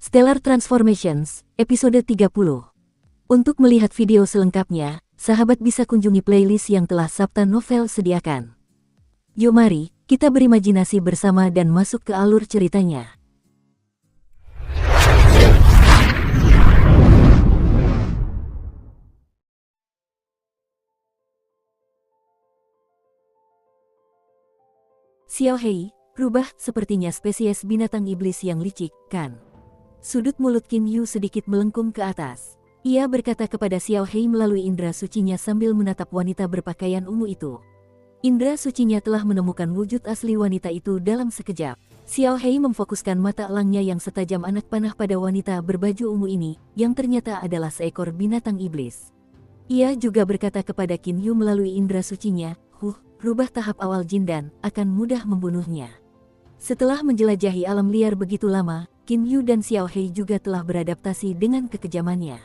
Stellar Transformations, episode 30. Untuk melihat video selengkapnya, sahabat bisa kunjungi playlist yang telah Sabta Novel sediakan. Yuk mari, kita berimajinasi bersama dan masuk ke alur ceritanya. Xiao Hei, rubah sepertinya spesies binatang iblis yang licik, kan? Sudut mulut Qin Yu sedikit melengkung ke atas. Ia berkata kepada Xiao Hei melalui indera sucinya sambil menatap wanita berpakaian ungu itu. Indera sucinya telah menemukan wujud asli wanita itu dalam sekejap. Xiao Hei memfokuskan mata elangnya yang setajam anak panah pada wanita berbaju ungu ini, yang ternyata adalah seekor binatang iblis. Ia juga berkata kepada Qin Yu melalui indera sucinya, rubah tahap awal Jindan, akan mudah membunuhnya. Setelah menjelajahi alam liar begitu lama, Qin Yu dan Xiao Hei juga telah beradaptasi dengan kekejamannya.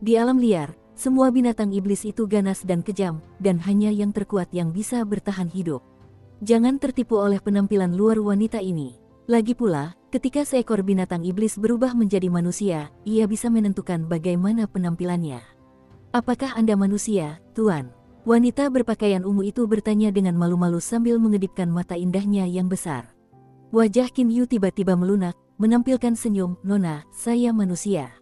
Di alam liar, semua binatang iblis itu ganas dan kejam, dan hanya yang terkuat yang bisa bertahan hidup. Jangan tertipu oleh penampilan luar wanita ini. Lagi pula, ketika seekor binatang iblis berubah menjadi manusia, ia bisa menentukan bagaimana penampilannya. Apakah Anda manusia, Tuan? Wanita berpakaian ungu itu bertanya dengan malu-malu sambil mengedipkan mata indahnya yang besar. Wajah Qin Yu tiba-tiba melunak, menampilkan senyum, "Nona, saya manusia.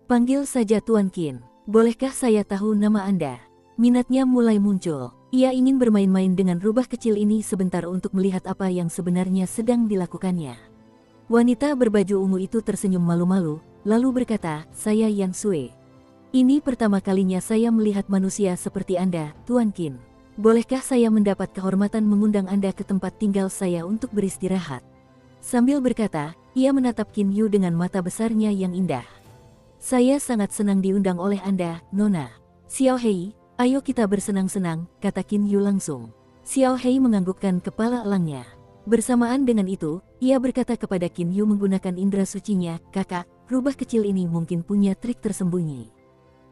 Panggil saja Tuan Qin. Bolehkah saya tahu nama Anda?" Minatnya mulai muncul. Ia ingin bermain-main dengan rubah kecil ini sebentar untuk melihat apa yang sebenarnya sedang dilakukannya. Wanita berbaju ungu itu tersenyum malu-malu, lalu berkata, "Saya Yan Sui. Ini pertama kalinya saya melihat manusia seperti Anda, Tuan Qin. Bolehkah saya mendapat kehormatan mengundang Anda ke tempat tinggal saya untuk beristirahat?" Sambil berkata, ia menatap Qin Yu dengan mata besarnya yang indah. "Saya sangat senang diundang oleh Anda, Nona." "Xiao Hei, ayo kita bersenang-senang," kata Qin Yu langsung. Xiao Hei menganggukkan kepala elangnya. Bersamaan dengan itu, ia berkata kepada Qin Yu menggunakan indera sucinya, "Kakak, rubah kecil ini mungkin punya trik tersembunyi.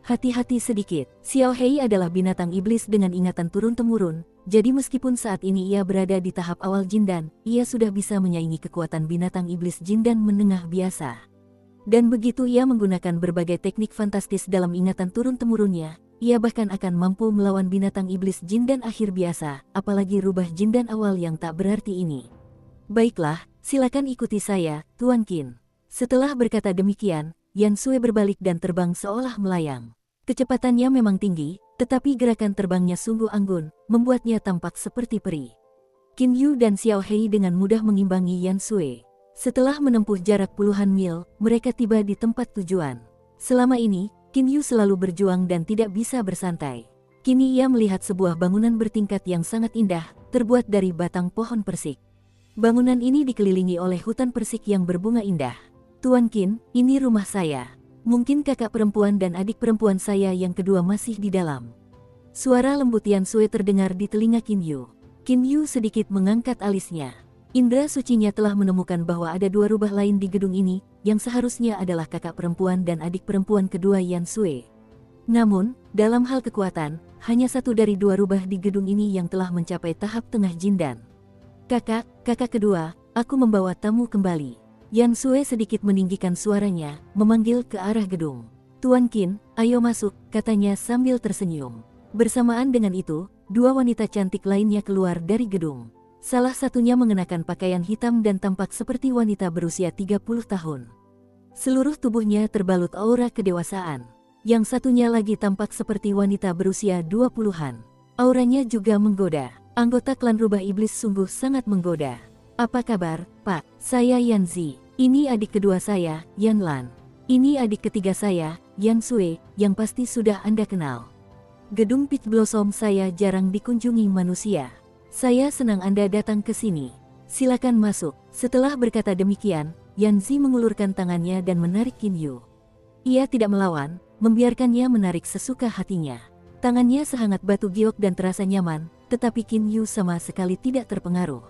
Hati-hati sedikit, Xiao Hei adalah binatang iblis dengan ingatan turun-temurun, jadi meskipun saat ini ia berada di tahap awal Jindan, ia sudah bisa menyaingi kekuatan binatang iblis Jindan menengah biasa. Dan begitu ia menggunakan berbagai teknik fantastis dalam ingatan turun-temurunnya, ia bahkan akan mampu melawan binatang iblis Jindan akhir biasa, apalagi rubah Jindan awal yang tak berarti ini. Baiklah, silakan ikuti saya, Tuan Qin." Setelah berkata demikian, Yan Sui berbalik dan terbang seolah melayang. Kecepatannya memang tinggi, tetapi gerakan terbangnya sungguh anggun, membuatnya tampak seperti peri. Qin Yu dan Xiao Hei dengan mudah mengimbangi Yan Sui. Setelah menempuh jarak puluhan mil, mereka tiba di tempat tujuan. Selama ini, Qin Yu selalu berjuang dan tidak bisa bersantai. Kini ia melihat sebuah bangunan bertingkat yang sangat indah, terbuat dari batang pohon persik. Bangunan ini dikelilingi oleh hutan persik yang berbunga indah. "Tuan Qin, ini rumah saya. Mungkin kakak perempuan dan adik perempuan saya yang kedua masih di dalam." Suara lembut Yan Sui terdengar di telinga Qin Yu. Qin Yu sedikit mengangkat alisnya. Indra sucinya telah menemukan bahwa ada dua rubah lain di gedung ini, yang seharusnya adalah kakak perempuan dan adik perempuan kedua Yan Sui. Namun, dalam hal kekuatan, hanya satu dari dua rubah di gedung ini yang telah mencapai tahap tengah Jindan. Kakak kedua, aku membawa tamu kembali." Yan Sui sedikit meninggikan suaranya, memanggil ke arah gedung. "Tuan Qin, ayo masuk," katanya sambil tersenyum. Bersamaan dengan itu, dua wanita cantik lainnya keluar dari gedung. Salah satunya mengenakan pakaian hitam dan tampak seperti wanita berusia 30 tahun. Seluruh tubuhnya terbalut aura kedewasaan. Yang satunya lagi tampak seperti wanita berusia 20-an. Auranya juga menggoda. Anggota klan rubah iblis sungguh sangat menggoda. "Apa kabar, Pak? Saya Yan Zi. Ini adik kedua saya, Yan Lan. Ini adik ketiga saya, Yan Sui, yang pasti sudah Anda kenal. Gedung Peach Blossom saya jarang dikunjungi manusia. Saya senang Anda datang ke sini. Silakan masuk." Setelah berkata demikian, Yan Zi mengulurkan tangannya dan menarik Qin Yu. Ia tidak melawan, membiarkannya menarik sesuka hatinya. Tangannya sehangat batu giok dan terasa nyaman, tetapi Qin Yu sama sekali tidak terpengaruh.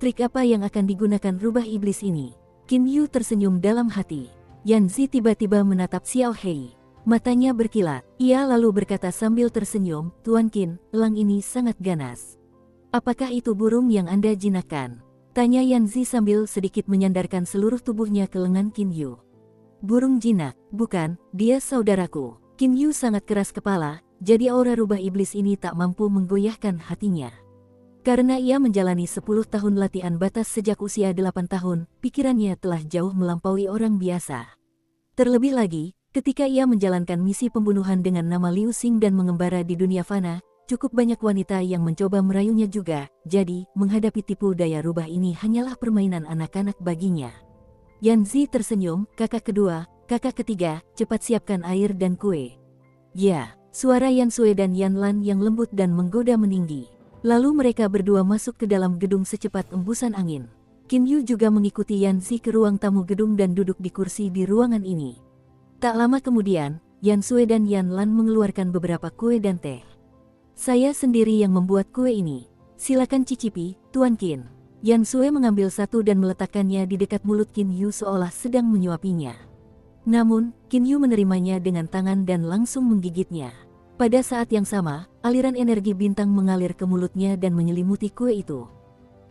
Trik apa yang akan digunakan rubah iblis ini? Qin Yu tersenyum dalam hati. Yan Zi tiba-tiba menatap Xiao Hei. Matanya berkilat. Ia lalu berkata sambil tersenyum, "Tuan Qin, elang ini sangat ganas. Apakah itu burung yang Anda jinakkan?" Tanya Yan Zi sambil sedikit menyandarkan seluruh tubuhnya ke lengan Qin Yu. Burung jinak, bukan, dia saudaraku. Qin Yu sangat keras kepala, jadi aura rubah iblis ini tak mampu menggoyahkan hatinya. Karena ia menjalani 10 tahun latihan batas sejak usia 8 tahun, pikirannya telah jauh melampaui orang biasa. Terlebih lagi, ketika ia menjalankan misi pembunuhan dengan nama Liu Xing dan mengembara di dunia fana, cukup banyak wanita yang mencoba merayunya juga, jadi menghadapi tipu daya rubah ini hanyalah permainan anak-anak baginya. Yan Zi tersenyum, kakak kedua, kakak ketiga, cepat siapkan air dan kue. Ya, suara Yan Sui dan Yan Lan yang lembut dan menggoda meninggi. Lalu mereka berdua masuk ke dalam gedung secepat embusan angin. Qin Yu juga mengikuti Yan Zi ke ruang tamu gedung dan duduk di kursi di ruangan ini. Tak lama kemudian, Yan Sui dan Yan Lan mengeluarkan beberapa kue dan teh. Saya sendiri yang membuat kue ini. Silakan cicipi, Tuan Qin. Yan Sui mengambil satu dan meletakkannya di dekat mulut Qin Yu seolah sedang menyuapinya. Namun, Qin Yu menerimanya dengan tangan dan langsung menggigitnya. Pada saat yang sama, aliran energi bintang mengalir ke mulutnya dan menyelimuti kue itu.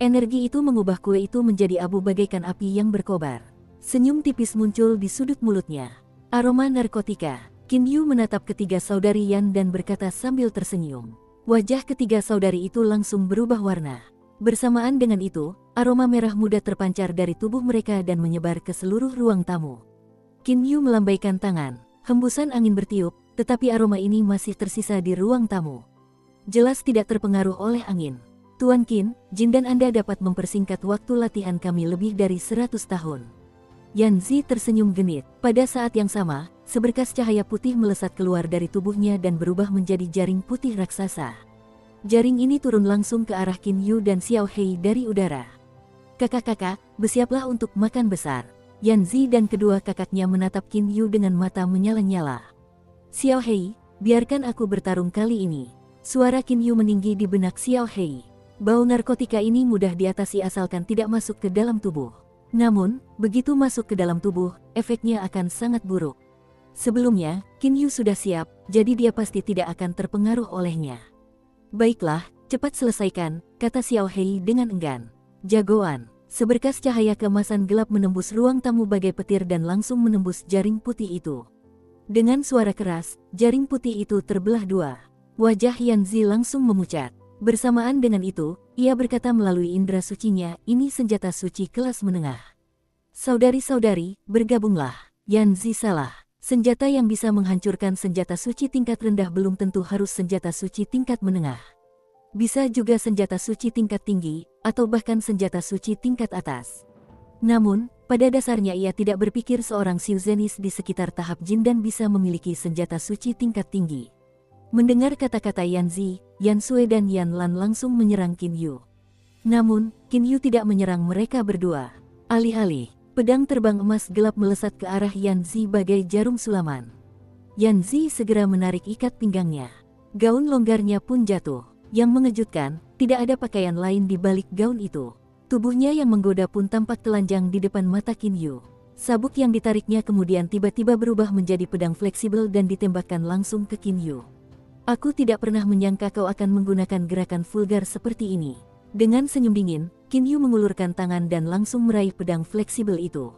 Energi itu mengubah kue itu menjadi abu bagaikan api yang berkobar. Senyum tipis muncul di sudut mulutnya. Aroma narkotika. Qin Yu menatap ketiga saudari Yan dan berkata sambil tersenyum. Wajah ketiga saudari itu langsung berubah warna. Bersamaan dengan itu, aroma merah muda terpancar dari tubuh mereka dan menyebar ke seluruh ruang tamu. Qin Yu melambaikan tangan, hembusan angin bertiup, tetapi aroma ini masih tersisa di ruang tamu. Jelas tidak terpengaruh oleh angin. Tuan Qin, Jin dan Anda dapat mempersingkat waktu latihan kami lebih dari 100 tahun. Yan Zi tersenyum genit. Pada saat yang sama, seberkas cahaya putih melesat keluar dari tubuhnya dan berubah menjadi jaring putih raksasa. Jaring ini turun langsung ke arah Qin Yu dan Xiao Hei dari udara. Kakak-kakak, bersiaplah untuk makan besar. Yan Zi dan kedua kakaknya menatap Qin Yu dengan mata menyala-nyala. Xiao Hei, biarkan aku bertarung kali ini. Suara Qin Yu meninggi di benak Xiao Hei. Bau narkotika ini mudah diatasi asalkan tidak masuk ke dalam tubuh. Namun, begitu masuk ke dalam tubuh, efeknya akan sangat buruk. Sebelumnya, Qin Yu sudah siap, jadi dia pasti tidak akan terpengaruh olehnya. Baiklah, cepat selesaikan, kata Xiao Hei dengan enggan. Jagoan, seberkas cahaya keemasan gelap menembus ruang tamu bagai petir dan langsung menembus jaring putih itu. Dengan suara keras, jaring putih itu terbelah dua. Wajah Yan Zi langsung memucat. Bersamaan dengan itu, ia berkata melalui indera sucinya, ini senjata suci kelas menengah. Saudari-saudari, bergabunglah. Yan Zi salah. Senjata yang bisa menghancurkan senjata suci tingkat rendah belum tentu harus senjata suci tingkat menengah. Bisa juga senjata suci tingkat tinggi, atau bahkan senjata suci tingkat atas. Namun, pada dasarnya ia tidak berpikir seorang Xiuzenis di sekitar tahap jin dan bisa memiliki senjata suci tingkat tinggi. Mendengar kata-kata Yan Zi, Yan Sui dan Yan Lan langsung menyerang Qin Yu. Namun, Qin Yu tidak menyerang mereka berdua. Alih-alih, pedang terbang emas gelap melesat ke arah Yan Zi bagai jarum sulaman. Yan Zi segera menarik ikat pinggangnya. Gaun longgarnya pun jatuh. Yang mengejutkan, tidak ada pakaian lain di balik gaun itu. Tubuhnya yang menggoda pun tampak telanjang di depan mata Qin Yu. Sabuk yang ditariknya kemudian tiba-tiba berubah menjadi pedang fleksibel dan ditembakkan langsung ke Qin Yu. Aku tidak pernah menyangka kau akan menggunakan gerakan vulgar seperti ini. Dengan senyum dingin, Qin Yu mengulurkan tangan dan langsung meraih pedang fleksibel itu.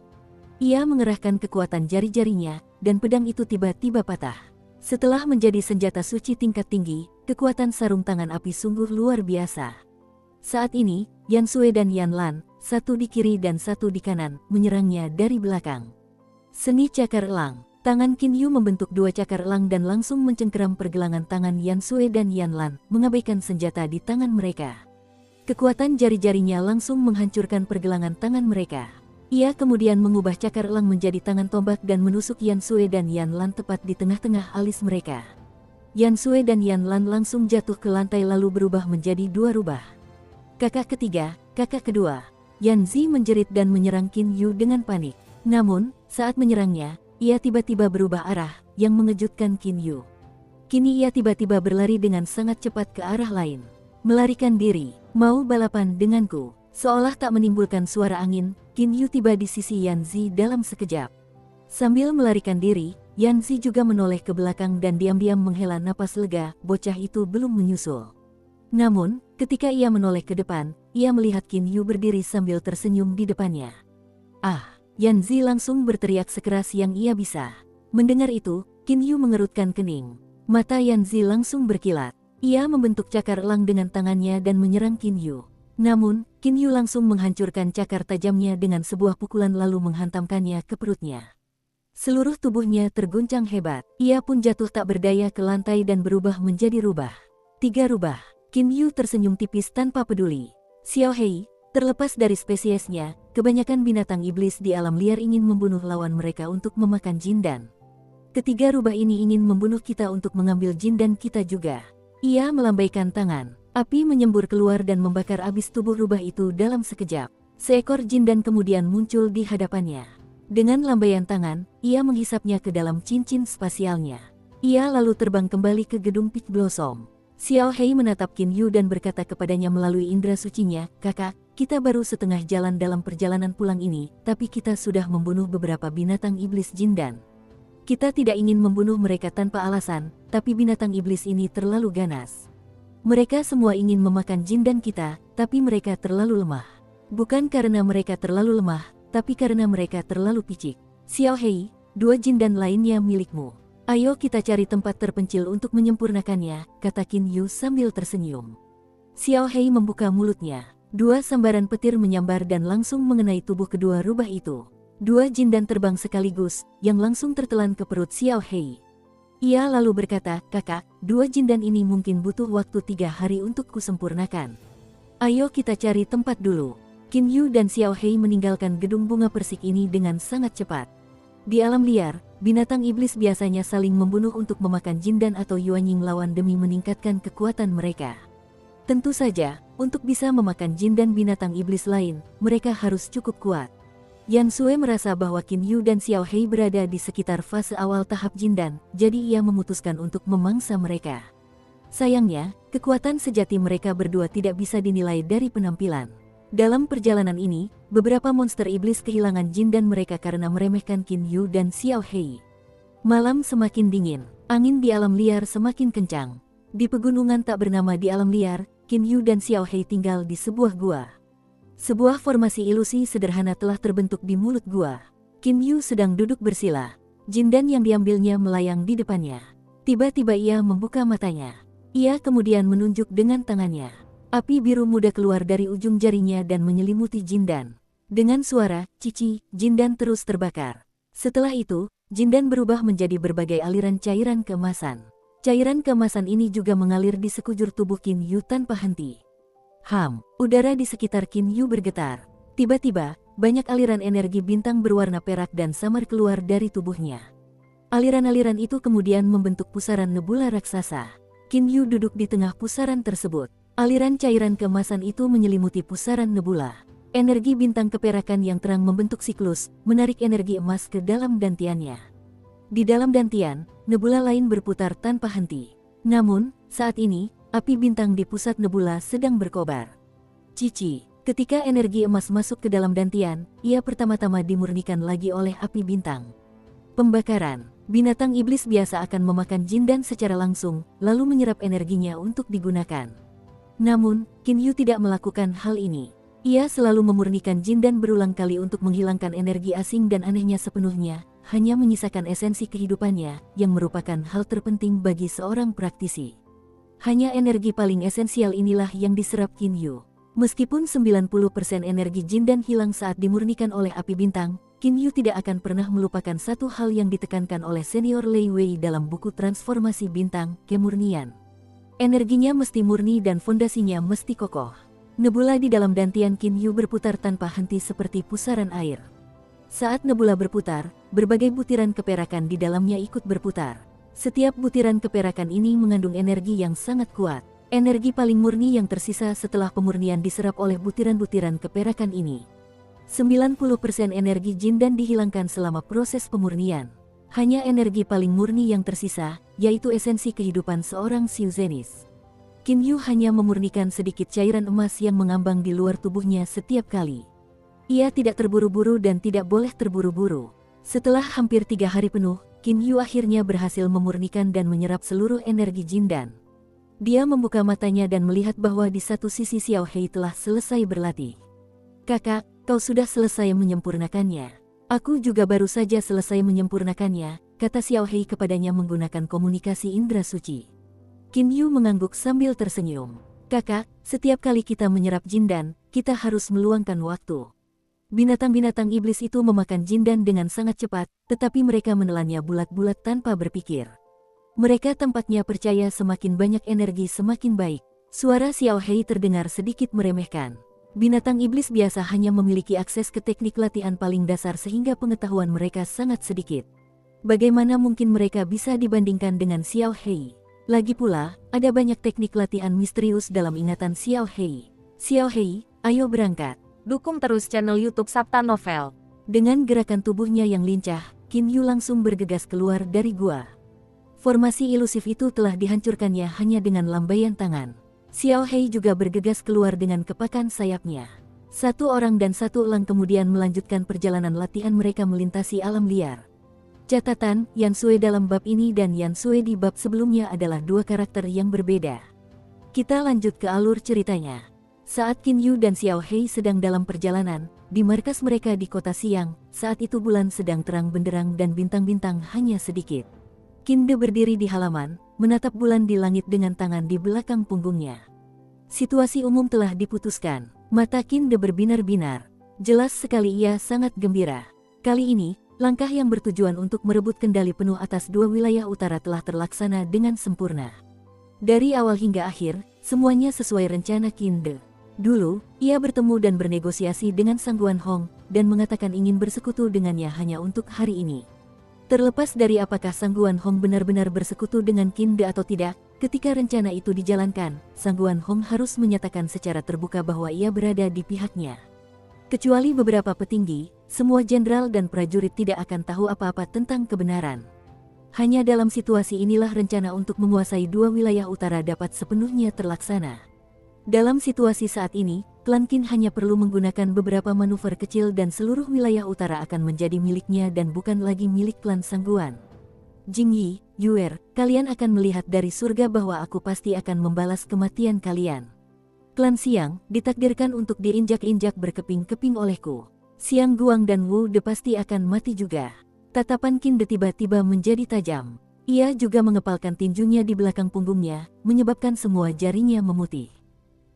Ia mengerahkan kekuatan jari-jarinya, dan pedang itu tiba-tiba patah. Setelah menjadi senjata suci tingkat tinggi, kekuatan sarung tangan api sungguh luar biasa. Saat ini, Yan Sui dan Yan Lan, satu di kiri dan satu di kanan, menyerangnya dari belakang. Seni cakar elang. Tangan Qin Yu membentuk dua cakar elang dan langsung mencengkeram pergelangan tangan Yan Sui dan Yan Lan, mengabaikan senjata di tangan mereka. Kekuatan jari-jarinya langsung menghancurkan pergelangan tangan mereka. Ia kemudian mengubah cakar elang menjadi tangan tombak dan menusuk Yan Sui dan Yan Lan tepat di tengah-tengah alis mereka. Yan Sui dan Yan Lan langsung jatuh ke lantai lalu berubah menjadi dua rubah. Kakak ketiga, kakak kedua. Yan Zi menjerit dan menyerang Qin Yu dengan panik. Namun, saat menyerangnya, ia tiba-tiba berubah arah, yang mengejutkan Qin Yu. Kini ia tiba-tiba berlari dengan sangat cepat ke arah lain. Melarikan diri, mau balapan denganku. Seolah tak menimbulkan suara angin, Qin Yu tiba di sisi Yan Zi dalam sekejap. Sambil melarikan diri, Yan Zi juga menoleh ke belakang dan diam-diam menghela napas lega, bocah itu belum menyusul. Namun, ketika ia menoleh ke depan, ia melihat Qin Yu berdiri sambil tersenyum di depannya. Ah, Yanzi langsung berteriak sekeras yang ia bisa. Mendengar itu, Qin Yu mengerutkan kening. Mata Yanzi langsung berkilat. Ia membentuk cakar elang dengan tangannya dan menyerang Qin Yu. Namun, Qin Yu langsung menghancurkan cakar tajamnya dengan sebuah pukulan lalu menghantamkannya ke perutnya. Seluruh tubuhnya terguncang hebat. Ia pun jatuh tak berdaya ke lantai dan berubah menjadi rubah. 3 rubah. Qin Yu tersenyum tipis tanpa peduli. Xiao Hei, terlepas dari spesiesnya, kebanyakan binatang iblis di alam liar ingin membunuh lawan mereka untuk memakan Jindan. Ketiga rubah ini ingin membunuh kita untuk mengambil Jindan kita juga. Ia melambaikan tangan. Api menyembur keluar dan membakar abis tubuh rubah itu dalam sekejap. Seekor Jindan kemudian muncul di hadapannya. Dengan lambaian tangan, ia menghisapnya ke dalam cincin spasialnya. Ia lalu terbang kembali ke gedung Peach Blossom. Xiao Hei menatap Qin Yu dan berkata kepadanya melalui indera sucinya, "Kakak, kita baru setengah jalan dalam perjalanan pulang ini, tapi kita sudah membunuh beberapa binatang iblis Jindan. Kita tidak ingin membunuh mereka tanpa alasan, tapi binatang iblis ini terlalu ganas. Mereka semua ingin memakan Jindan kita, tapi mereka terlalu lemah. Bukan karena mereka terlalu lemah, tapi karena mereka terlalu picik. Xiao Hei, 2 Jindan lainnya milikmu. Ayo kita cari tempat terpencil untuk menyempurnakannya," kata Qin Yu sambil tersenyum. Xiao Hei membuka mulutnya. 2 sambaran petir menyambar dan langsung mengenai tubuh kedua rubah itu. 2 Jindan terbang sekaligus, yang langsung tertelan ke perut Xiao Hei. Ia lalu berkata, "Kakak, 2 Jindan ini mungkin butuh waktu 3 hari untuk kusempurnakan. Ayo kita cari tempat dulu." Qin Yu dan Xiao Hei meninggalkan gedung bunga persik ini dengan sangat cepat. Di alam liar, binatang iblis biasanya saling membunuh untuk memakan Jindan atau Yuanying lawan demi meningkatkan kekuatan mereka. Tentu saja, untuk bisa memakan Jindan binatang iblis lain, mereka harus cukup kuat. Yan Sue merasa bahwa Qin Yu dan Xiao Hei berada di sekitar fase awal tahap Jindan, jadi ia memutuskan untuk memangsa mereka. Sayangnya, kekuatan sejati mereka berdua tidak bisa dinilai dari penampilan. Dalam perjalanan ini, beberapa monster iblis kehilangan Jindan mereka karena meremehkan Qin Yu dan Xiao Hei. Malam semakin dingin, angin di alam liar semakin kencang. Di pegunungan tak bernama di alam liar, Qin Yu dan Xiao Hei tinggal di sebuah gua. Sebuah formasi ilusi sederhana telah terbentuk di mulut gua. Qin Yu sedang duduk bersila. Jindan yang diambilnya melayang di depannya. Tiba-tiba ia membuka matanya. Ia kemudian menunjuk dengan tangannya. Api biru muda keluar dari ujung jarinya dan menyelimuti Jindan. Dengan suara, "Cici," Jindan terus terbakar. Setelah itu, Jindan berubah menjadi berbagai aliran cairan keemasan. Cairan keemasan ini juga mengalir di sekujur tubuh Qin Yu tanpa henti. Udara di sekitar Qin Yu bergetar. Tiba-tiba, banyak aliran energi bintang berwarna perak dan samar keluar dari tubuhnya. Aliran-aliran itu kemudian membentuk pusaran nebula raksasa. Qin Yu duduk di tengah pusaran tersebut. Aliran cairan keemasan itu menyelimuti pusaran nebula. Energi bintang keperakan yang terang membentuk siklus, menarik energi emas ke dalam dantiannya. Di dalam dantian, nebula lain berputar tanpa henti. Namun, saat ini, api bintang di pusat nebula sedang berkobar. Cici, ketika energi emas masuk ke dalam dantian, ia pertama-tama dimurnikan lagi oleh api bintang. Pembakaran. Binatang iblis biasa akan memakan Jindan secara langsung, lalu menyerap energinya untuk digunakan. Namun, Qin Yu tidak melakukan hal ini. Ia selalu memurnikan Jindan berulang kali untuk menghilangkan energi asing dan anehnya sepenuhnya, hanya menyisakan esensi kehidupannya, yang merupakan hal terpenting bagi seorang praktisi. Hanya energi paling esensial inilah yang diserap Qin Yu. Meskipun 90% energi Jindan hilang saat dimurnikan oleh api bintang, Qin Yu tidak akan pernah melupakan satu hal yang ditekankan oleh senior Lei Wei dalam buku Transformasi Bintang, kemurnian. Energinya mesti murni dan fondasinya mesti kokoh. Nebula di dalam dantian Qin Yu berputar tanpa henti seperti pusaran air. Saat nebula berputar, berbagai butiran keperakan di dalamnya ikut berputar. Setiap butiran keperakan ini mengandung energi yang sangat kuat. Energi paling murni yang tersisa setelah pemurnian diserap oleh butiran-butiran keperakan ini. 90% energi Jindan dihilangkan selama proses pemurnian. Hanya energi paling murni yang tersisa, yaitu esensi kehidupan seorang Xiuzenis. Qin Yu hanya memurnikan sedikit cairan emas yang mengambang di luar tubuhnya setiap kali. Ia tidak terburu-buru dan tidak boleh terburu-buru. Setelah hampir 3 hari penuh, Qin Yu akhirnya berhasil memurnikan dan menyerap seluruh energi Jindan. Dia membuka matanya dan melihat bahwa di satu sisi Xiao Hei telah selesai berlatih. "Kakak, kau sudah selesai menyempurnakannya." Aku juga baru saja selesai menyempurnakannya, kata Xiao Hei kepadanya menggunakan komunikasi indera suci. Qin Yu mengangguk sambil tersenyum. Kakak, setiap kali kita menyerap jindan, kita harus meluangkan waktu. Binatang-binatang iblis itu memakan jindan dengan sangat cepat, tetapi mereka menelannya bulat-bulat tanpa berpikir. Mereka tampaknya percaya semakin banyak energi semakin baik. Suara Xiao Hei terdengar sedikit meremehkan. Binatang iblis biasa hanya memiliki akses ke teknik latihan paling dasar sehingga pengetahuan mereka sangat sedikit. Bagaimana mungkin mereka bisa dibandingkan dengan Xiao Hei? Lagi pula, ada banyak teknik latihan misterius dalam ingatan Xiao Hei. Xiao Hei, ayo berangkat. Dukung terus channel YouTube Sabta Novel. Dengan gerakan tubuhnya yang lincah, Qin Yu langsung bergegas keluar dari gua. Formasi ilusif itu telah dihancurkannya hanya dengan lambaian tangan. Xiao Hei juga bergegas keluar dengan kepakan sayapnya. Satu orang dan satu elang kemudian melanjutkan perjalanan latihan mereka melintasi alam liar. Catatan, Yan Sui dalam bab ini dan Yan Sui di bab sebelumnya adalah dua karakter yang berbeda. Kita lanjut ke alur ceritanya. Saat Qin Yu dan Xiao Hei sedang dalam perjalanan, di markas mereka di kota siang, saat itu bulan sedang terang benderang dan bintang-bintang hanya sedikit. Qin De berdiri di halaman, menatap bulan di langit dengan tangan di belakang punggungnya. Situasi umum telah diputuskan. Mata Qin De berbinar-binar. Jelas sekali ia sangat gembira. Kali ini, langkah yang bertujuan untuk merebut kendali penuh atas dua wilayah utara telah terlaksana dengan sempurna. Dari awal hingga akhir, semuanya sesuai rencana Qin De. Dulu, ia bertemu dan bernegosiasi dengan Sang Guan Hong, dan mengatakan ingin bersekutu dengannya hanya untuk hari ini. Terlepas dari apakah Sang Guan Hong benar-benar bersekutu dengan Qin De atau tidak, ketika rencana itu dijalankan, Sang Guan Hong harus menyatakan secara terbuka bahwa ia berada di pihaknya. Kecuali beberapa petinggi, semua jenderal dan prajurit tidak akan tahu apa-apa tentang kebenaran. Hanya dalam situasi inilah rencana untuk menguasai dua wilayah utara dapat sepenuhnya terlaksana. Dalam situasi saat ini, klan Qin hanya perlu menggunakan beberapa manuver kecil dan seluruh wilayah utara akan menjadi miliknya dan bukan lagi milik klan Sangguan. Jing Yi, Yuer, kalian akan melihat dari surga bahwa aku pasti akan membalas kematian kalian. Klan Siang ditakdirkan untuk diinjak-injak berkeping-keping olehku. Siang Guang dan Wu De pasti akan mati juga. Tatapan Qin De tiba-tiba menjadi tajam. Ia juga mengepalkan tinjunya di belakang punggungnya, menyebabkan semua jarinya memutih.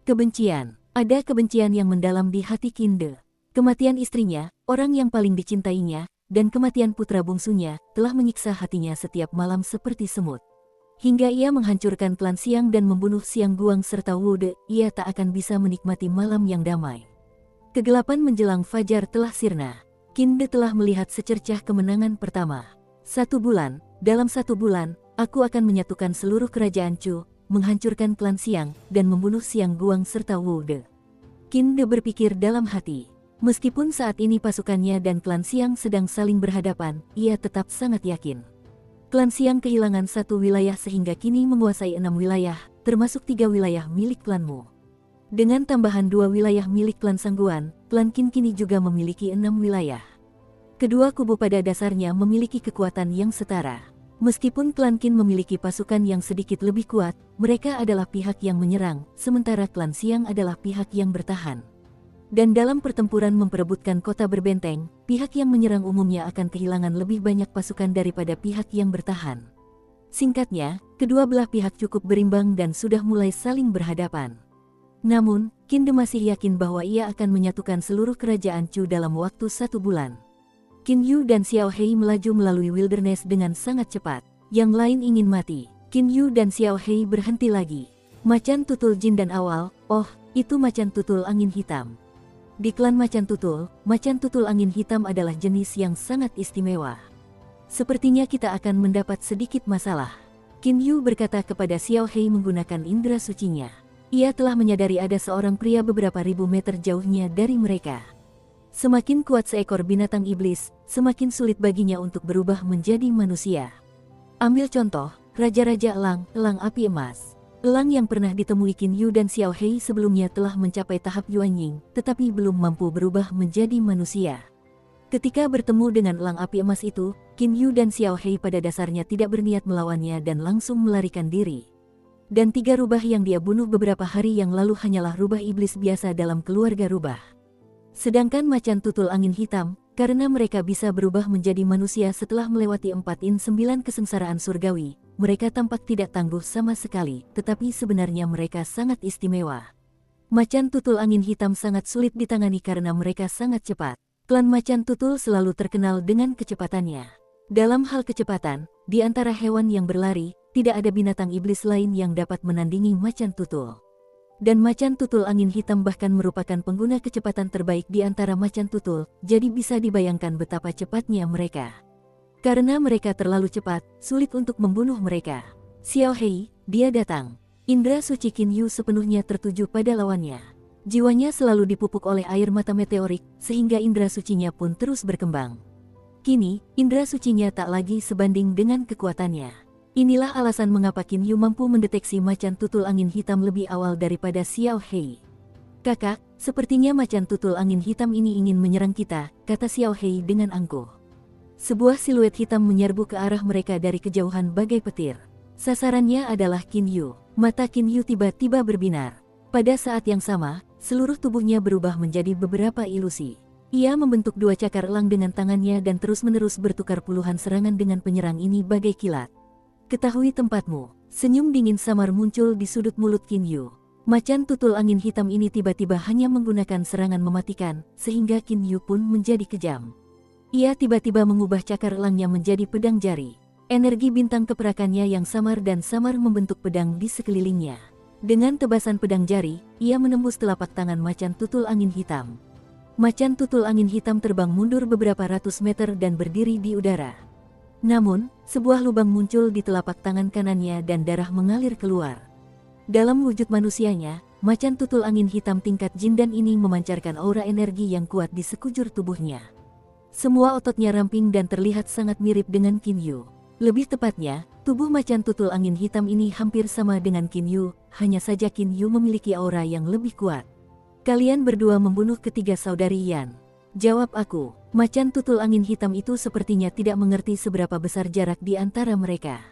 Kebencian. Ada kebencian yang mendalam di hati Qin De. Kematian istrinya, orang yang paling dicintainya, dan kematian putra bungsunya, telah menyiksa hatinya setiap malam seperti semut. Hingga ia menghancurkan klan Siang dan membunuh Siang Guang serta Wu De, ia tak akan bisa menikmati malam yang damai. Kegelapan menjelang fajar telah sirna. Qin De telah melihat secercah kemenangan pertama. 1 bulan, dalam 1 bulan, aku akan menyatukan seluruh kerajaan Chu, menghancurkan klan Siang, dan membunuh Siang Guang serta Wu De. Qin De berpikir dalam hati. Meskipun saat ini pasukannya dan klan Siang sedang saling berhadapan, ia tetap sangat yakin. Klan Siang kehilangan 1 wilayah sehingga kini menguasai 6 wilayah, termasuk 3 wilayah milik klanmu. Dengan tambahan 2 wilayah milik klan Sangguan, klan Qin kini juga memiliki 6 wilayah. Kedua kubu pada dasarnya memiliki kekuatan yang setara. Meskipun klan Qin memiliki pasukan yang sedikit lebih kuat, mereka adalah pihak yang menyerang, sementara klan Siang adalah pihak yang bertahan. Dan dalam pertempuran memperebutkan kota berbenteng, pihak yang menyerang umumnya akan kehilangan lebih banyak pasukan daripada pihak yang bertahan. Singkatnya, kedua belah pihak cukup berimbang dan sudah mulai saling berhadapan. Namun, Qin De masih yakin bahwa ia akan menyatukan seluruh kerajaan Chu dalam waktu 1 bulan. Qin Yu dan Xiao Hei melaju melalui wilderness dengan sangat cepat. Yang lain ingin mati. Qin Yu dan Xiao Hei berhenti lagi. Macan tutul jin dan awal, oh, itu macan tutul angin hitam. Di klan macan tutul angin hitam adalah jenis yang sangat istimewa. Sepertinya kita akan mendapat sedikit masalah. Qin Yu berkata kepada Xiao Hei menggunakan indera sucinya. Ia telah menyadari ada seorang pria beberapa ribu meter jauhnya dari mereka. Semakin kuat seekor binatang iblis, semakin sulit baginya untuk berubah menjadi manusia. Ambil contoh, Raja-Raja Elang Api Emas. Elang yang pernah ditemui Qin Yu dan Xiao Hei sebelumnya telah mencapai tahap Yuanying, tetapi belum mampu berubah menjadi manusia. Ketika bertemu dengan elang api emas itu, Qin Yu dan Xiao Hei pada dasarnya tidak berniat melawannya dan langsung melarikan diri. Dan 3 rubah yang dia bunuh beberapa hari yang lalu hanyalah rubah iblis biasa dalam keluarga rubah. Sedangkan macan tutul angin hitam, Karena mereka bisa berubah menjadi manusia setelah melewati 4 in 9 kesengsaraan surgawi, mereka tampak tidak tangguh sama sekali, tetapi sebenarnya mereka sangat istimewa. Macan tutul angin hitam sangat sulit ditangani karena mereka sangat cepat. Klan macan tutul selalu terkenal dengan kecepatannya. Dalam hal kecepatan, di antara hewan yang berlari, tidak ada binatang iblis lain yang dapat menandingi macan tutul. Dan macan tutul angin hitam bahkan merupakan pengguna kecepatan terbaik di antara macan tutul, jadi bisa dibayangkan betapa cepatnya mereka. Karena mereka terlalu cepat, sulit untuk membunuh mereka. Xiao Hei, dia datang. Indra suci Qin Yu sepenuhnya tertuju pada lawannya. Jiwanya selalu dipupuk oleh air mata meteorik, sehingga indra sucinya pun terus berkembang. Kini, indra sucinya tak lagi sebanding dengan kekuatannya. Inilah alasan mengapa Qin Yu mampu mendeteksi macan tutul angin hitam lebih awal daripada Xiao Hei. Kakak, sepertinya macan tutul angin hitam ini ingin menyerang kita, kata Xiao Hei dengan angkuh. Sebuah siluet hitam menyerbu ke arah mereka dari kejauhan bagai petir. Sasarannya adalah Qin Yu. Mata Qin Yu tiba-tiba berbinar. Pada saat yang sama, seluruh tubuhnya berubah menjadi beberapa ilusi. Ia membentuk 2 cakar elang dengan tangannya dan terus-menerus bertukar puluhan serangan dengan penyerang ini bagai kilat. Ketahui tempatmu. Senyum dingin samar muncul di sudut mulut Qin Yu. Macan tutul angin hitam ini tiba-tiba hanya menggunakan serangan mematikan, sehingga Qin Yu pun menjadi kejam. Ia tiba-tiba mengubah cakar elangnya menjadi pedang jari. Energi bintang keperakannya yang samar dan samar membentuk pedang di sekelilingnya. Dengan tebasan pedang jari, ia menembus telapak tangan macan tutul angin hitam. Macan tutul angin hitam terbang mundur beberapa ratus meter dan berdiri di udara. Namun, sebuah lubang muncul di telapak tangan kanannya dan darah mengalir keluar. Dalam wujud manusianya, macan tutul angin hitam tingkat jindan ini memancarkan aura energi yang kuat di sekujur tubuhnya. Semua ototnya ramping dan terlihat sangat mirip dengan Qin Yu. Lebih tepatnya, tubuh macan tutul angin hitam ini hampir sama dengan Qin Yu, hanya saja Qin Yu memiliki aura yang lebih kuat. Kalian berdua membunuh ketiga saudari Yan. Jawab aku. Macan tutul angin hitam itu sepertinya tidak mengerti seberapa besar jarak di antara mereka.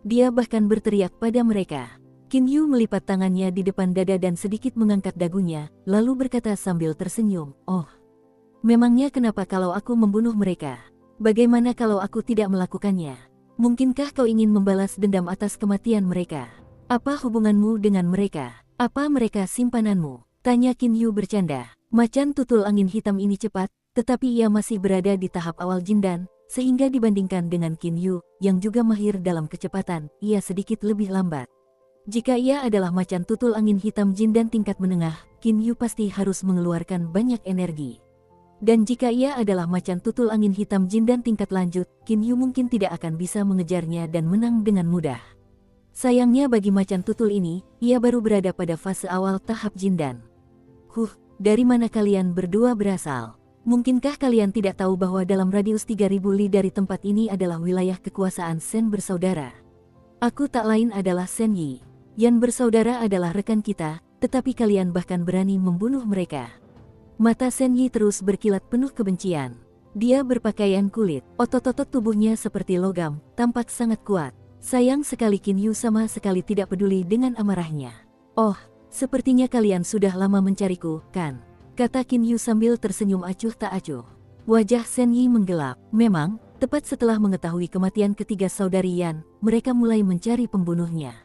Dia bahkan berteriak pada mereka. Qin Yu melipat tangannya di depan dada dan sedikit mengangkat dagunya, lalu berkata sambil tersenyum, "Oh, memangnya kenapa kalau aku membunuh mereka? Bagaimana kalau aku tidak melakukannya? Mungkinkah kau ingin membalas dendam atas kematian mereka? Apa hubunganmu dengan mereka? Apa mereka simpananmu?" Tanya Qin Yu bercanda. Macan tutul angin hitam ini cepat, tetapi ia masih berada di tahap awal jindan, sehingga dibandingkan dengan Qin Yu, yang juga mahir dalam kecepatan, ia sedikit lebih lambat. Jika ia adalah macan tutul angin hitam jindan tingkat menengah, Qin Yu pasti harus mengeluarkan banyak energi. Dan jika ia adalah macan tutul angin hitam jindan tingkat lanjut, Qin Yu mungkin tidak akan bisa mengejarnya dan menang dengan mudah. Sayangnya bagi macan tutul ini, ia baru berada pada fase awal tahap jindan. Dari mana kalian berdua berasal? Mungkinkah kalian tidak tahu bahwa dalam radius 3000 li dari tempat ini adalah wilayah kekuasaan Shen bersaudara? Aku tak lain adalah Shen Yi. Yan bersaudara adalah rekan kita, tetapi kalian bahkan berani membunuh mereka. Mata Shen Yi terus berkilat penuh kebencian. Dia berpakaian kulit, otot-otot tubuhnya seperti logam, tampak sangat kuat. Sayang sekali Qin Yu sama sekali tidak peduli dengan amarahnya. "Oh, sepertinya kalian sudah lama mencariku, kan?" kata Qin Yu sambil tersenyum acuh tak acuh. Wajah Shen Yi menggelap. Memang, tepat setelah mengetahui kematian ketiga saudari Yan, mereka mulai mencari pembunuhnya.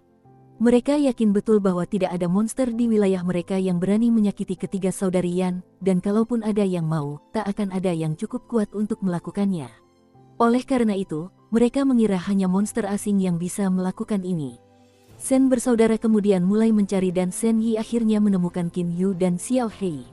Mereka yakin betul bahwa tidak ada monster di wilayah mereka yang berani menyakiti ketiga saudari Yan, dan kalaupun ada yang mau, tak akan ada yang cukup kuat untuk melakukannya. Oleh karena itu, mereka mengira hanya monster asing yang bisa melakukan ini. Shen bersaudara kemudian mulai mencari dan Shen Yi akhirnya menemukan Qin Yu dan Xiao Hei.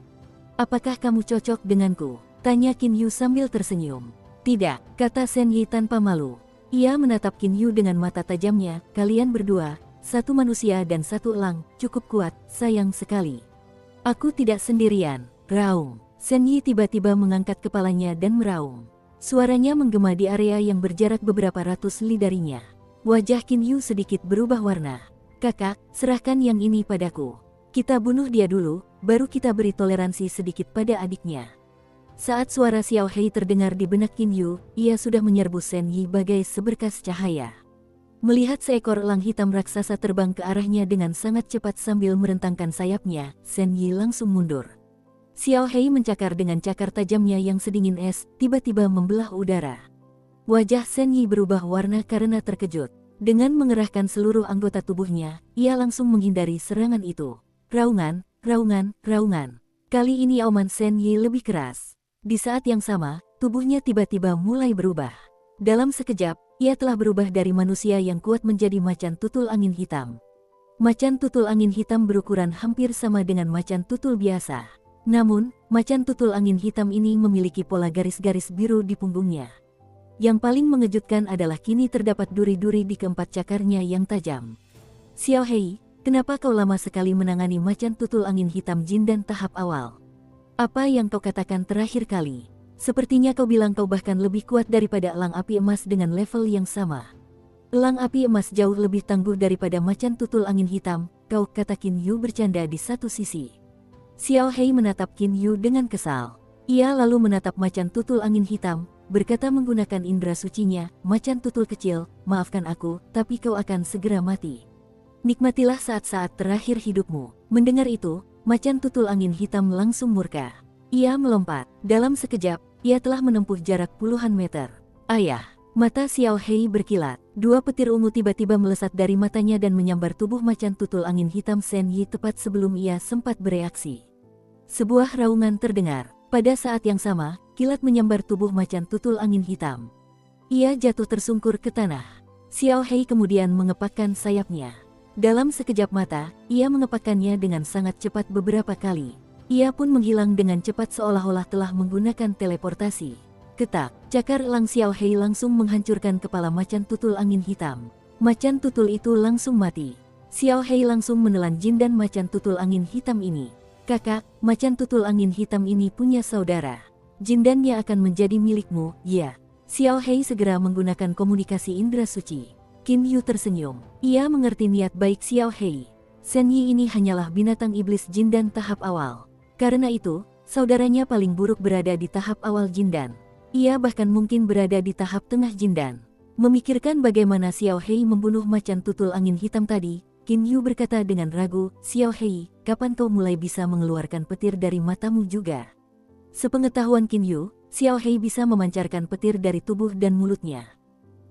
"Apakah kamu cocok denganku?" tanya Qin Yu sambil tersenyum. "Tidak," kata Shen Yi tanpa malu. Ia menatap Qin Yu dengan mata tajamnya. "Kalian berdua, satu manusia dan satu elang, cukup kuat, sayang sekali. Aku tidak sendirian." Raung. Shen Yi tiba-tiba mengangkat kepalanya dan meraung. Suaranya menggema di area yang berjarak beberapa ratus li darinya. Wajah Qin Yu sedikit berubah warna. "Kakak, serahkan yang ini padaku. Kita bunuh dia dulu, baru kita beri toleransi sedikit pada adiknya." Saat suara Xiao Hei terdengar di benak Qin Yu, ia sudah menyerbu Shen Yi bagai seberkas cahaya. Melihat seekor elang hitam raksasa terbang ke arahnya dengan sangat cepat sambil merentangkan sayapnya, Shen Yi langsung mundur. Xiao Hei mencakar dengan cakar tajamnya yang sedingin es, tiba-tiba membelah udara. Wajah Shen Yi berubah warna karena terkejut. Dengan mengerahkan seluruh anggota tubuhnya, ia langsung menghindari serangan itu. Raungan, raungan, raungan. Kali ini auman Shen Yi lebih keras. Di saat yang sama, tubuhnya tiba-tiba mulai berubah. Dalam sekejap, ia telah berubah dari manusia yang kuat menjadi macan tutul angin hitam. Macan tutul angin hitam berukuran hampir sama dengan macan tutul biasa. Namun, macan tutul angin hitam ini memiliki pola garis-garis biru di punggungnya. Yang paling mengejutkan adalah kini terdapat duri-duri di keempat cakarnya yang tajam. Xiao Hei, kenapa kau lama sekali menangani macan tutul angin hitam Jin dan tahap awal? Apa yang kau katakan terakhir kali? Sepertinya kau bilang kau bahkan lebih kuat daripada elang api emas dengan level yang sama. Elang api emas jauh lebih tangguh daripada macan tutul angin hitam, kau, kata Qin Yu bercanda di satu sisi. Xiao Hei menatap Qin Yu dengan kesal. Ia lalu menatap macan tutul angin hitam, berkata menggunakan indera sucinya, macan tutul kecil, maafkan aku, tapi kau akan segera mati. Nikmatilah saat-saat terakhir hidupmu. Mendengar itu, macan tutul angin hitam langsung murka. Ia melompat. Dalam sekejap, ia telah menempuh jarak puluhan meter. Ayah! Mata Xiao Hei berkilat. Dua petir ungu tiba-tiba melesat dari matanya dan menyambar tubuh macan tutul angin hitam Shen Yi tepat sebelum ia sempat bereaksi. Sebuah raungan terdengar. Pada saat yang sama, kilat menyambar tubuh macan tutul angin hitam. Ia jatuh tersungkur ke tanah. Xiao Hei kemudian mengepakkan sayapnya. Dalam sekejap mata, ia mengepakkannya dengan sangat cepat beberapa kali. Ia pun menghilang dengan cepat seolah-olah telah menggunakan teleportasi. Ketak, cakar elang Xiao Hei langsung menghancurkan kepala macan tutul angin hitam. Macan tutul itu langsung mati. Xiao Hei langsung menelan Jin dan macan tutul angin hitam ini. Kakak, macan tutul angin hitam ini punya saudara. Jin dannya akan menjadi milikmu, ya. Xiao Hei segera menggunakan komunikasi indera suci. Qin Yu tersenyum. Ia mengerti niat baik Xiao Hei. Shen Yi ini hanyalah binatang iblis Jin dan tahap awal. Karena itu, saudaranya paling buruk berada di tahap awal Jin dan. Ia bahkan mungkin berada di tahap tengah Jin dan. Memikirkan bagaimana Xiao Hei membunuh macan tutul angin hitam tadi, Qin Yu berkata dengan ragu, Xiao Hei, kapan kau mulai bisa mengeluarkan petir dari matamu juga? Sepengetahuan Qin Yu, Xiao Hei bisa memancarkan petir dari tubuh dan mulutnya.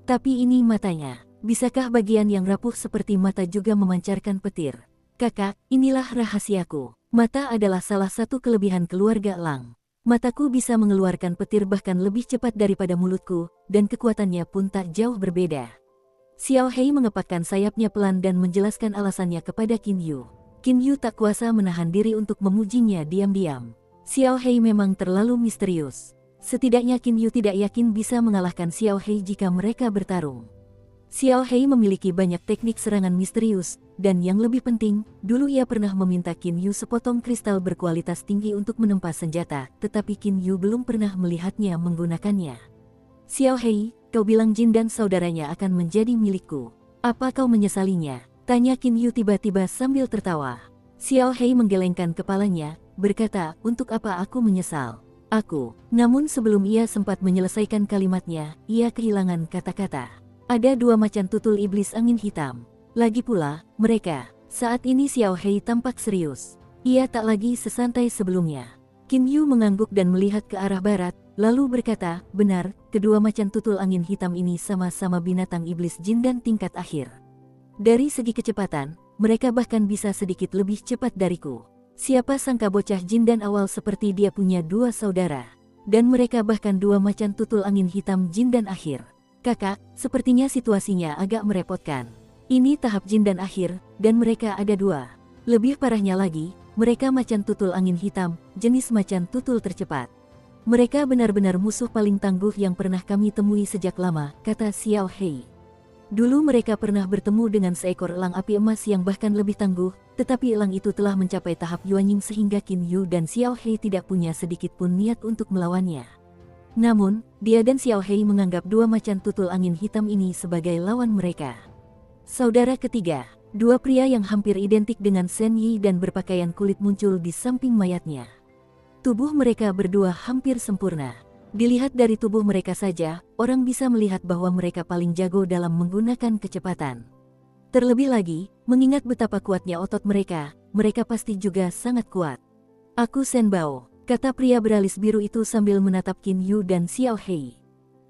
Tapi ini matanya. Bisakah bagian yang rapuh seperti mata juga memancarkan petir? Kakak, inilah rahasiaku. Mata adalah salah satu kelebihan keluarga elang. Mataku bisa mengeluarkan petir bahkan lebih cepat daripada mulutku, dan kekuatannya pun tak jauh berbeda. Xiao Hei mengepakkan sayapnya pelan dan menjelaskan alasannya kepada Qin Yu. Qin Yu tak kuasa menahan diri untuk memujinya diam-diam. Xiao Hei memang terlalu misterius. Setidaknya Qin Yu tidak yakin bisa mengalahkan Xiao Hei jika mereka bertarung. Xiao Hei memiliki banyak teknik serangan misterius, dan yang lebih penting, dulu ia pernah meminta Qin Yu sepotong kristal berkualitas tinggi untuk menempa senjata, tetapi Qin Yu belum pernah melihatnya menggunakannya. Xiao Hei, kau bilang Jin dan saudaranya akan menjadi milikku. Apa kau menyesalinya? Tanya Qin Yu tiba-tiba sambil tertawa. Xiao Hei menggelengkan kepalanya, berkata, untuk apa aku menyesal? Aku. Namun sebelum ia sempat menyelesaikan kalimatnya, ia kehilangan kata-kata. Ada dua macan tutul iblis angin hitam. Lagi pula, mereka. Saat ini Xiao Hei tampak serius. Ia tak lagi sesantai sebelumnya. Qin Yu mengangguk dan melihat ke arah barat, lalu berkata, benar, kedua macan tutul angin hitam ini sama-sama binatang iblis Jin dan tingkat akhir. Dari segi kecepatan, mereka bahkan bisa sedikit lebih cepat dariku. Siapa sangka bocah Jin dan awal seperti dia punya dua saudara. Dan mereka bahkan dua macan tutul angin hitam Jin dan akhir. Kakak, sepertinya situasinya agak merepotkan. Ini tahap Jin dan akhir, dan mereka ada dua. Lebih parahnya lagi, mereka macan tutul angin hitam, jenis macan tutul tercepat. Mereka benar-benar musuh paling tangguh yang pernah kami temui sejak lama, kata Xiao Hei. Dulu mereka pernah bertemu dengan seekor elang api emas yang bahkan lebih tangguh, tetapi elang itu telah mencapai tahap Yuanying sehingga Qin Yu dan Xiao Hei tidak punya sedikit pun niat untuk melawannya. Namun, dia dan Xiao Hei menganggap dua macan tutul angin hitam ini sebagai lawan mereka. Saudara ketiga, dua pria yang hampir identik dengan Shen Yi dan berpakaian kulit muncul di samping mayatnya. Tubuh mereka berdua hampir sempurna. Dilihat dari tubuh mereka saja, orang bisa melihat bahwa mereka paling jago dalam menggunakan kecepatan. Terlebih lagi, mengingat betapa kuatnya otot mereka, mereka pasti juga sangat kuat. Aku Shen Bao. kata pria beralis biru itu sambil menatap Qin Yu dan Xiao Hei.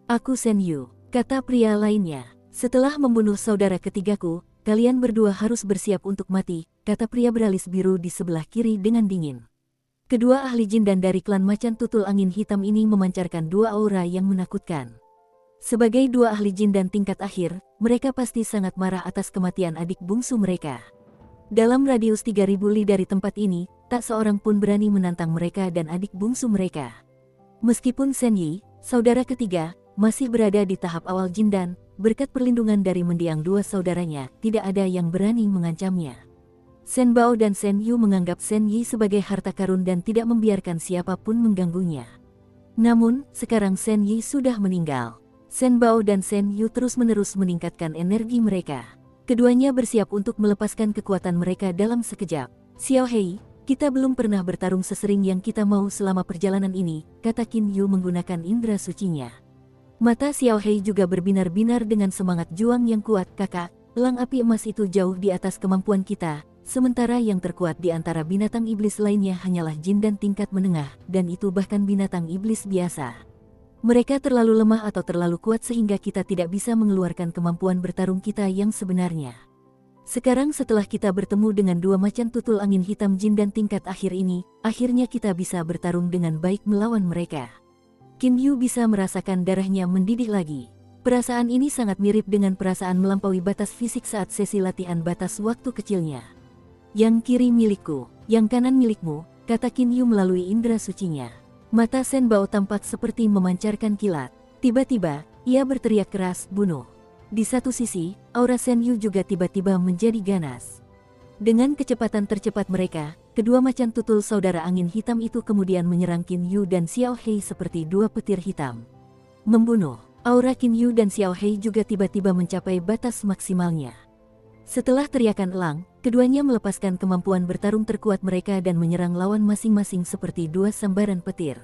Aku Shen Yu, kata pria lainnya. Setelah membunuh saudara ketigaku, kalian berdua harus bersiap untuk mati, kata pria beralis biru di sebelah kiri dengan dingin. Kedua ahli jin dan dari klan macan tutul angin hitam ini memancarkan dua aura yang menakutkan. Sebagai dua ahli jin dan tingkat akhir, mereka pasti sangat marah atas kematian adik bungsu mereka. Dalam radius 3000 li dari tempat ini, tak seorang pun berani menantang mereka dan adik bungsu mereka. Meskipun Shen Yi, saudara ketiga, masih berada di tahap awal jin dan, berkat perlindungan dari mendiang dua saudaranya, tidak ada yang berani mengancamnya. Shen Bao dan Shen Yu menganggap Shen Yi sebagai harta karun dan tidak membiarkan siapapun mengganggunya. Namun, sekarang Shen Yi sudah meninggal. Shen Bao dan Shen Yu terus-menerus meningkatkan energi mereka. Keduanya bersiap untuk melepaskan kekuatan mereka dalam sekejap. Xiao Hei, kita belum pernah bertarung sesering yang kita mau selama perjalanan ini, kata Qin Yu menggunakan indera sucinya. Mata Xiao Hei juga berbinar-binar dengan semangat juang yang kuat. Kakak, elang api emas itu jauh di atas kemampuan kita, sementara yang terkuat di antara binatang iblis lainnya hanyalah jin dan tingkat menengah, dan itu bahkan binatang iblis biasa. Mereka terlalu lemah atau terlalu kuat sehingga kita tidak bisa mengeluarkan kemampuan bertarung kita yang sebenarnya. Sekarang setelah kita bertemu dengan dua macan tutul angin hitam jin dan tingkat akhir ini, akhirnya kita bisa bertarung dengan baik melawan mereka. Qin Yu bisa merasakan darahnya mendidih lagi. Perasaan ini sangat mirip dengan perasaan melampaui batas fisik saat sesi latihan batas waktu kecilnya. Yang kiri milikku, yang kanan milikmu, kata Qin Yu melalui indera sucinya. Mata Shen Bao tampak seperti memancarkan kilat. Tiba-tiba, ia berteriak keras, bunuh. Di satu sisi, aura Shen Yu juga tiba-tiba menjadi ganas. Dengan kecepatan tercepat mereka, kedua macan tutul saudara angin hitam itu kemudian menyerang Qin Yu dan Xiao Hei seperti dua petir hitam. Membunuh. Aura Qin Yu dan Xiao Hei juga tiba-tiba mencapai batas maksimalnya. Setelah teriakan elang, keduanya melepaskan kemampuan bertarung terkuat mereka dan menyerang lawan masing-masing seperti dua sambaran petir.